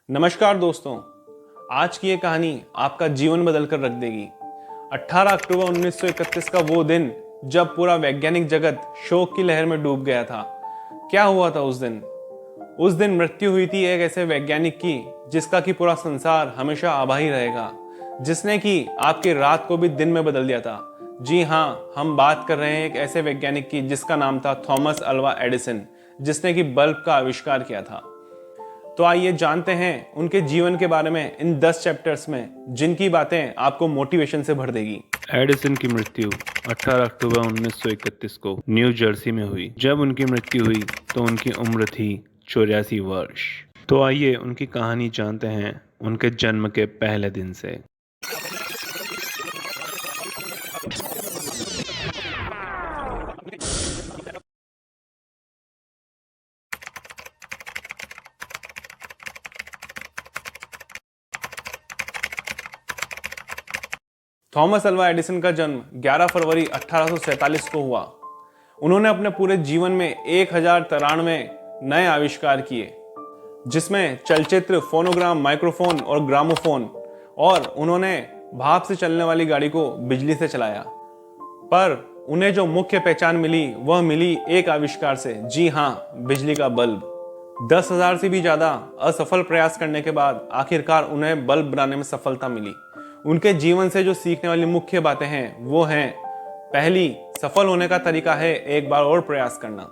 नमस्कार दोस्तों, आज की ये कहानी आपका जीवन बदल कर रख देगी। 18 अक्टूबर 1931 का वो दिन जब पूरा वैज्ञानिक जगत शोक की लहर में डूब गया था। क्या हुआ था उस दिन? उस दिन मृत्यु हुई थी एक ऐसे वैज्ञानिक की जिसका कि पूरा संसार हमेशा आभारी रहेगा, जिसने कि आपकी रात को भी दिन में बदल दिया था। जी हाँ, हम बात कर रहे हैं एक ऐसे वैज्ञानिक की जिसका नाम था थॉमस अल्वा एडिसन, जिसने कि बल्ब का आविष्कार किया था। तो आइए जानते हैं उनके जीवन के बारे में इन 10 चैप्टर्स में, जिनकी बातें आपको मोटिवेशन से भर देगी। एडिसन की मृत्यु 18 अक्टूबर 1931 को न्यू जर्सी में हुई। जब उनकी मृत्यु हुई तो उनकी उम्र थी 84 वर्ष। तो आइए उनकी कहानी जानते हैं उनके जन्म के पहले दिन से। थॉमस अल्वा एडिसन का जन्म 11 फरवरी 1847 को हुआ। उन्होंने अपने पूरे जीवन में 1093 नए आविष्कार किए, जिसमें चलचित्र, फोनोग्राम, माइक्रोफोन और ग्रामोफोन, और उन्होंने भाप से चलने वाली गाड़ी को बिजली से चलाया। पर उन्हें जो मुख्य पहचान मिली वह मिली एक आविष्कार से। जी हाँ, बिजली का बल्ब। 10,000 से भी ज्यादा असफल प्रयास करने के बाद आखिरकार उन्हें बल्ब बनाने में सफलता मिली। उनके जीवन से जो सीखने वाली मुख्य बातें हैं वो हैं: पहली, सफल होने का तरीका है एक बार और प्रयास करना।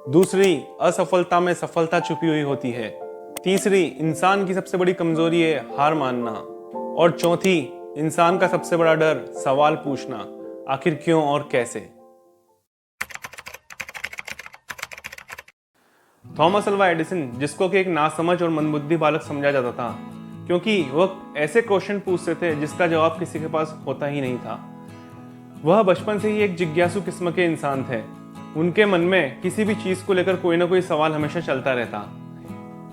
दूसरी, असफलता में सफलता छुपी हुई होती है। तीसरी, इंसान की सबसे बड़ी कमजोरी है हार मानना। और चौथी, इंसान का सबसे बड़ा डर सवाल पूछना, आखिर क्यों और कैसे। थॉमस अल्वा एडिसन, जिसको कि एक नासमझ और मंदबुद्धि बालक समझा जाता था, क्योंकि वह ऐसे क्वेश्चन पूछते थे जिसका जवाब किसी के पास होता ही नहीं था। वह बचपन से ही एक जिज्ञासु किस्म के इंसान थे। उनके मन में किसी भी चीज को लेकर कोई ना कोई सवाल हमेशा चलता रहता।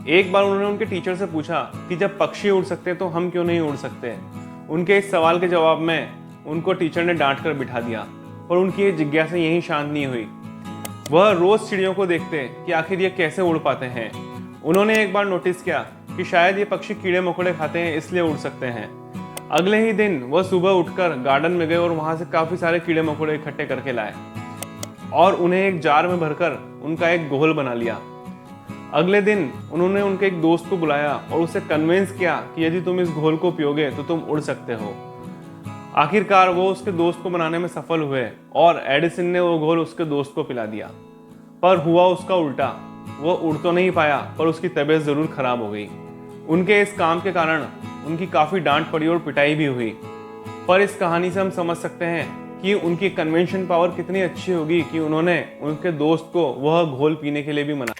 एक बार उन्होंने उनके टीचर से पूछा कि जब पक्षी उड़ सकते तो हम क्यों नहीं उड़ सकते। उनके इस सवाल के जवाब में उनको टीचर ने डांट कर बिठा दिया, पर उनकी ये जिज्ञासा यहीं शांत नहीं हुई। वह रोज चिड़ियों को देखते कि आखिर ये कैसे उड़ पाते हैं। उन्होंने एक बार नोटिस किया कि शायद ये पक्षी कीड़े मकोड़े खाते हैं, इसलिए उड़ सकते हैं। अगले ही दिन वह सुबह उठकर गार्डन में गए और वहां से काफी सारे कीड़े मकोड़े इकट्ठे करके लाए और उन्हें एक जार में भरकर उनका एक घोल बना लिया। अगले दिन उन्होंने उनके एक दोस्त को बुलाया और उसे कन्विंस किया कि यदि तुम इस घोल को पियोगे तो तुम उड़ सकते हो। आखिरकार वो उसके दोस्त को बनाने में सफल हुए और एडिसन ने वो घोल उसके दोस्त को पिला दिया। पर हुआ उसका उल्टा। वो उड़ तो नहीं पाया, पर उसकी तबीयत जरूर खराब हो गई। उनके इस काम के कारण उनकी काफी डांट पड़ी और पिटाई भी हुई। पर इस कहानी से हम समझ सकते हैं कि उनकी कन्वेंशन पावर कितनी अच्छी होगी कि उन्होंने उनके दोस्त को वह घोल पीने के लिए भी मना।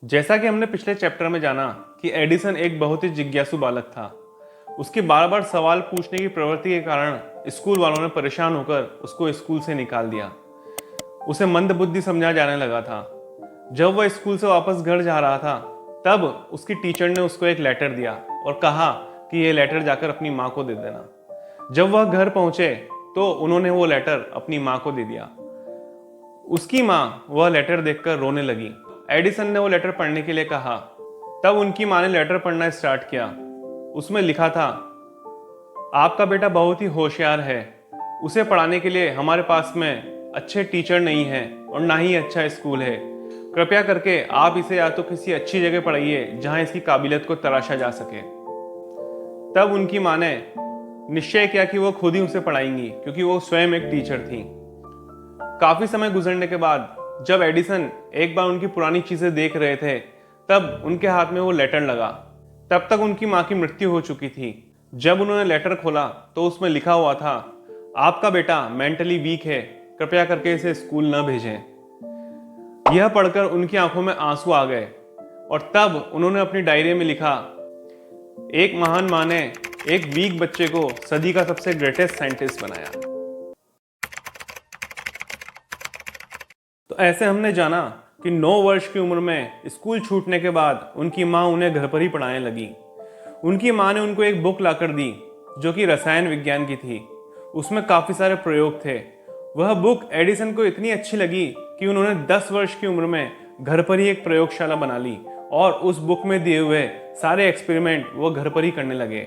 जैसा कि हमने पिछले चैप्टर में जाना कि एडिसन एक बहुत ही जिज्ञासु बालक था। उसकी बार बार सवाल पूछने की प्रवृत्ति के कारण स्कूल वालों ने परेशान होकर उसको स्कूल से निकाल दिया। उसे मंदबुद्धि समझा जाने लगा था। जब वह स्कूल से वापस घर जा रहा था, तब उसकी टीचर ने उसको एक लेटर दिया और कहा कि ये लेटर जाकर अपनी माँ को दे देना। जब वह घर पहुंचे तो उन्होंने वो लेटर अपनी माँ को दे दिया। उसकी माँ वह लेटर देखकर रोने लगी। एडिसन ने वो लेटर पढ़ने के लिए कहा। तब उनकी माँ ने लेटर पढ़ना स्टार्ट किया। उसमें लिखा था, आपका बेटा बहुत ही होशियार है। उसे पढ़ाने के लिए हमारे पास में अच्छे टीचर नहीं है और ना ही अच्छा स्कूल है। कृपया करके आप इसे या तो किसी अच्छी जगह पढ़ाइए जहां इसकी काबिलियत को तराशा जा सके। तब उनकी माँ ने निश्चय किया कि वो खुद ही उसे पढ़ाएंगी, क्योंकि वो स्वयं एक टीचर थी। काफी समय गुजरने के बाद जब एडिसन एक बार उनकी पुरानी चीजें देख रहे थे, तब उनके हाथ में वो लेटर लगा। तब तक उनकी माँ की मृत्यु हो चुकी थी। जब उन्होंने लेटर खोला तो उसमें लिखा हुआ था, आपका बेटा मेंटली वीक है, कृपया करके इसे स्कूल न भेजें। यह पढ़कर उनकी आंखों में आंसू आ गए और तब उन्होंने अपनी डायरी में लिखा, एक महान मां ने एक वीक बच्चे को सदी का सबसे ग्रेटेस्ट साइंटिस्ट बनाया। तो ऐसे हमने जाना कि 9 वर्ष की उम्र में स्कूल छूटने के बाद उनकी मां उन्हें घर पर ही पढ़ाने लगी। उनकी मां ने उनको एक बुक लाकर दी जो कि रसायन विज्ञान की थी। उसमें काफी सारे प्रयोग थे वह बुक एडिसन को इतनी अच्छी लगी कि उन्होंने 10 वर्ष की उम्र में घर पर ही एक प्रयोगशाला बना ली और उस बुक में दिए हुए सारे एक्सपेरिमेंट वो घर पर ही करने लगे।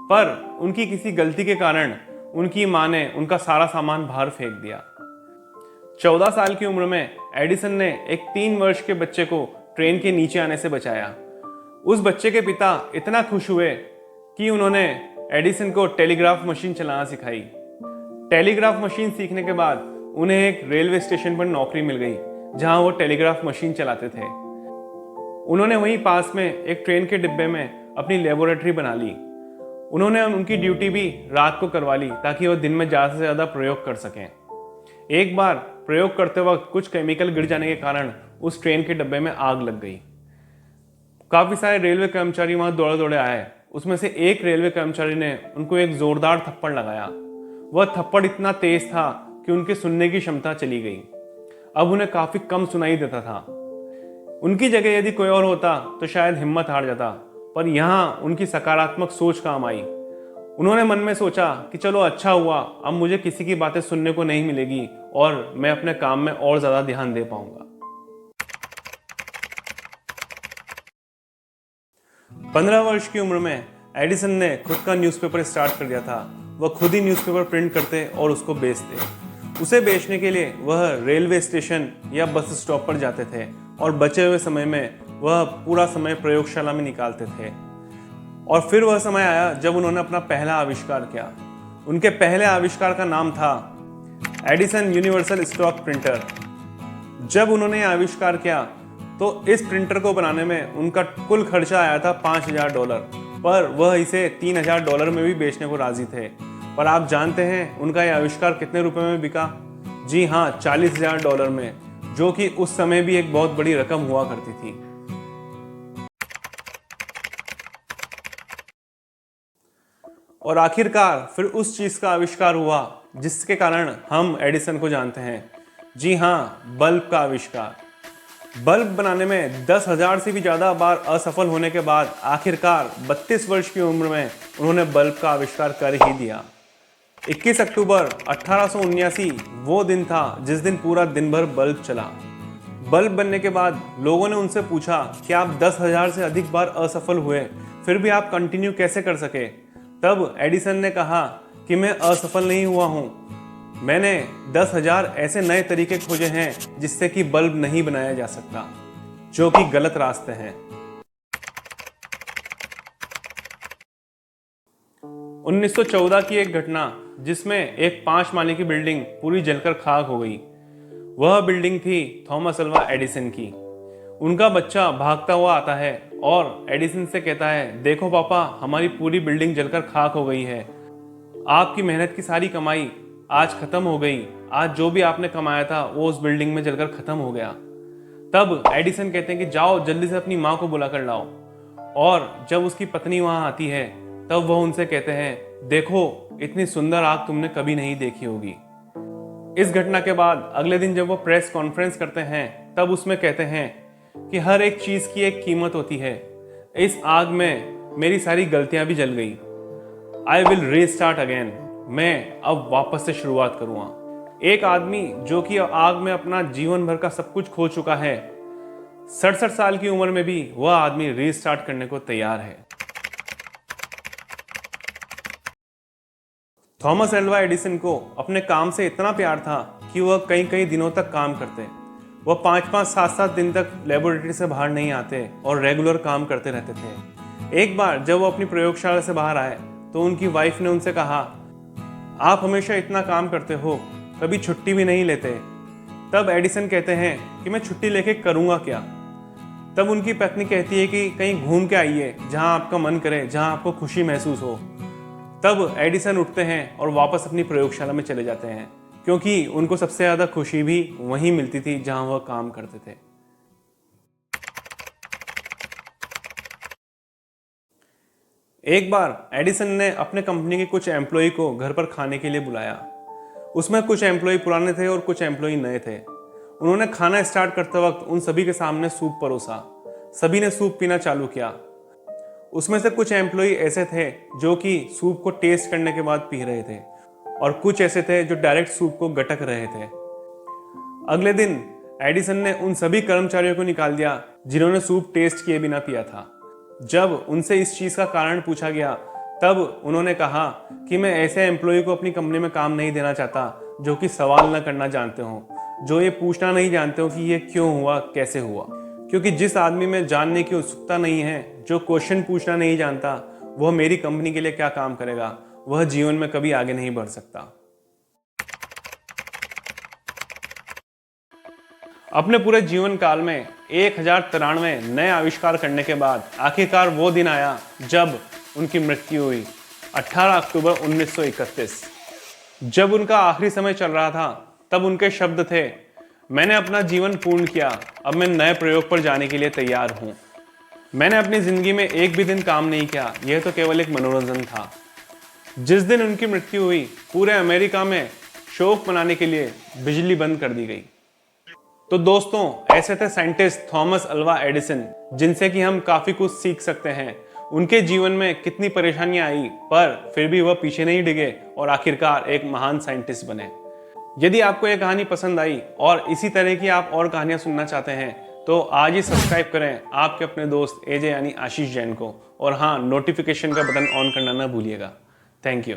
पर उनकी किसी गलती के कारण उनकी माँ ने उनका सारा सामान बाहर फेंक दिया। 14 साल की उम्र में एडिसन ने एक 3 वर्ष के बच्चे को ट्रेन के नीचे आने से बचाया। उस बच्चे के पिता इतना खुश हुए कि उन्होंने एडिसन को टेलीग्राफ मशीन चलाना सिखाई। टेलीग्राफ मशीन सीखने के बाद उन्हें एक रेलवे स्टेशन पर नौकरी मिल गई जहां वो टेलीग्राफ मशीन चलाते थे। उन्होंने वहीं पास में एक ट्रेन के डिब्बे में अपनी लेबोरेटरी बना ली। उन्होंने उनकी ड्यूटी भी रात को करवा ली ताकि वह दिन में ज़्यादा से ज़्यादा प्रयोग कर सकें। एक बार प्रयोग करते वक्त कुछ केमिकल गिर जाने के कारण उस ट्रेन के डब्बे में आग लग गई। काफ़ी सारे रेलवे कर्मचारी वहां दौड़े दौड़े आए। उसमें से एक रेलवे कर्मचारी ने उनको एक जोरदार थप्पड़ लगाया। वह थप्पड़ इतना तेज था कि उनके सुनने की क्षमता चली गई। अब उन्हें काफी कम सुनाई देता था। उनकी जगह यदि कोई और होता तो शायद हिम्मत हार जाता, पर यहाँ उनकी सकारात्मक सोच काम आई। उन्होंने मन में सोचा कि चलो अच्छा हुआ, अब मुझे किसी की बातें सुनने को नहीं मिलेगी और मैं अपने काम में और ज्यादा ध्यान दे पाऊंगा। 15 वर्ष की उम्र में एडिसन ने खुद का न्यूज़पेपर स्टार्ट कर दिया था। वह खुद ही न्यूज़पेपर प्रिंट करते और उसको बेचते। उसे बेचने के लिए वह रेलवे स्टेशन या बस स्टॉप पर जाते थे और बचे हुए समय में वह पूरा समय प्रयोगशाला में निकालते थे। और फिर वह समय आया जब उन्होंने अपना पहला आविष्कार किया। उनके पहले आविष्कार का नाम था एडिसन यूनिवर्सल स्टॉक प्रिंटर। जब उन्होंने आविष्कार किया तो इस प्रिंटर को बनाने में उनका कुल खर्चा आया था $5000, पर वह इसे $3000 में भी बेचने को राजी थे। पर आप जानते हैं उनका यह आविष्कार कितने रुपए में बिका? जी हाँ, $40,000 में, जो कि उस समय भी एक बहुत बड़ी रकम हुआ करती थी। और आखिरकार फिर उस चीज का आविष्कार हुआ जिसके कारण हम एडिसन को जानते हैं। जी हाँ, बल्ब का आविष्कार। बल्ब बनाने में 10,000 से भी ज्यादा बार असफल होने के बाद आखिरकार 32 वर्ष की उम्र में उन्होंने बल्ब का आविष्कार कर ही दिया। 21 अक्टूबर 1879 वो दिन था जिस दिन पूरा दिन भर बल्ब चला। बल्ब बनने के बाद लोगों ने उनसे पूछा कि आप 10,000 से अधिक बार असफल हुए, फिर भी आप कंटिन्यू कैसे कर सके? तब एडिसन ने कहा कि मैं असफल नहीं हुआ हूं, मैंने 10,000 ऐसे नए तरीके खोजे हैं जिससे कि बल्ब नहीं बनाया जा सकता, जो कि गलत रास्ते हैं। 1914 की एक घटना जिसमें एक 5 माले की बिल्डिंग पूरी जलकर खाक हो गई। वह बिल्डिंग थी थॉमस अल्वा एडिसन की। उनका बच्चा भागता हुआ आता है और एडिसन से कहता है, देखो पापा, हमारी पूरी बिल्डिंग जलकर खाक हो गई है। आपकी मेहनत की सारी कमाई आज खत्म हो गई। आज जो भी आपने कमाया था वो उस बिल्डिंग में जलकर खत्म हो गया। तब एडिसन कहते हैं कि जाओ जल्दी से अपनी माँ को बुला कर लाओ। और जब उसकी पत्नी वहां आती है तब वह उनसे कहते हैं, देखो इतनी सुंदर आग तुमने कभी नहीं देखी होगी। इस घटना के बाद अगले दिन जब वो प्रेस कॉन्फ्रेंस करते हैं तब उसमें कहते हैं कि हर एक चीज की एक कीमत होती है। इस आग में मेरी सारी गलतियां भी जल गई। I will restart again. मैं अब वापस से शुरुआत करूंगा। एक आदमी जो कि आग में अपना जीवन भर का सब कुछ खो चुका है, 67 साल की उम्र में भी वह आदमी रीस्टार्ट करने को तैयार है। थॉमस एल्वा एडिसन को अपने काम से इतना प्यार था कि वह कई कई दिनों तक काम करते। वह 5-5, 7-7 दिन तक लेबोरेटरी से बाहर नहीं आते और रेगुलर काम करते रहते थे। एक बार जब वो अपनी प्रयोगशाला से बाहर आए तो उनकी वाइफ ने उनसे कहा, आप हमेशा इतना काम करते हो, कभी छुट्टी भी नहीं लेते। तब एडिसन कहते हैं कि मैं छुट्टी लेके करूँगा क्या? तब उनकी पत्नी कहती है कि कहीं घूम के आइए, जहाँ आपका मन करे, जहाँ आपको खुशी महसूस हो। तब एडिसन उठते हैं और वापस अपनी प्रयोगशाला में चले जाते हैं, क्योंकि उनको सबसे ज़्यादा खुशी भी वहीं मिलती थी जहाँ वह काम करते थे। एक बार एडिसन ने अपने कंपनी के कुछ एम्प्लॉय को घर पर खाने के लिए बुलाया। उसमें कुछ एम्प्लॉय पुराने थे और कुछ एम्प्लॉय नए थे। उन्होंने खाना स्टार्ट करते वक्त उन सभी के सामने सूप परोसा। सभी ने सूप पीना चालू किया। उसमें से कुछ एम्प्लॉय ऐसे थे जो कि सूप को टेस्ट करने के बाद पी रहे थे और कुछ ऐसे थे जो डायरेक्ट सूप को गटक रहे थे। अगले दिन एडिसन ने उन सभी कर्मचारियों को निकाल दिया जिन्होंने सूप टेस्ट किए बिना पिया था। जब उनसे इस चीज का कारण पूछा गया तब उन्होंने कहा कि मैं ऐसे एम्प्लॉय को अपनी कंपनी में काम नहीं देना चाहता जो कि सवाल न करना जानते हो, जो ये पूछना नहीं जानते हो कि ये क्यों हुआ, कैसे हुआ। क्योंकि जिस आदमी में जानने की उत्सुकता नहीं है, जो क्वेश्चन पूछना नहीं जानता, वह मेरी कंपनी के लिए क्या काम करेगा, वह जीवन में कभी आगे नहीं बढ़ सकता। अपने पूरे जीवन काल में 1093 नए आविष्कार करने के बाद आखिरकार वो दिन आया जब उनकी मृत्यु हुई, 18 अक्टूबर 1931। जब उनका आखिरी समय चल रहा था तब उनके शब्द थे, मैंने अपना जीवन पूर्ण किया, अब मैं नए प्रयोग पर जाने के लिए तैयार हूं। मैंने अपनी जिंदगी में एक भी दिन काम नहीं किया, यह तो केवल एक मनोरंजन था। जिस दिन उनकी मृत्यु हुई पूरे अमेरिका में शोक मनाने के लिए बिजली बंद कर दी गई। तो दोस्तों, ऐसे थे साइंटिस्ट थॉमस अल्वा एडिसन, जिनसे कि हम काफी कुछ सीख सकते हैं। उनके जीवन में कितनी परेशानियां आई पर फिर भी वह पीछे नहीं डिगे और आखिरकार एक महान साइंटिस्ट बने। यदि आपको यह कहानी पसंद आई और इसी तरह की आप और कहानियां सुनना चाहते हैं तो आज ही सब्सक्राइब करें आपके अपने दोस्त एजे यानी आशीष जैन को, और हाँ, नोटिफिकेशन का बटन ऑन करना ना भूलिएगा। Thank you.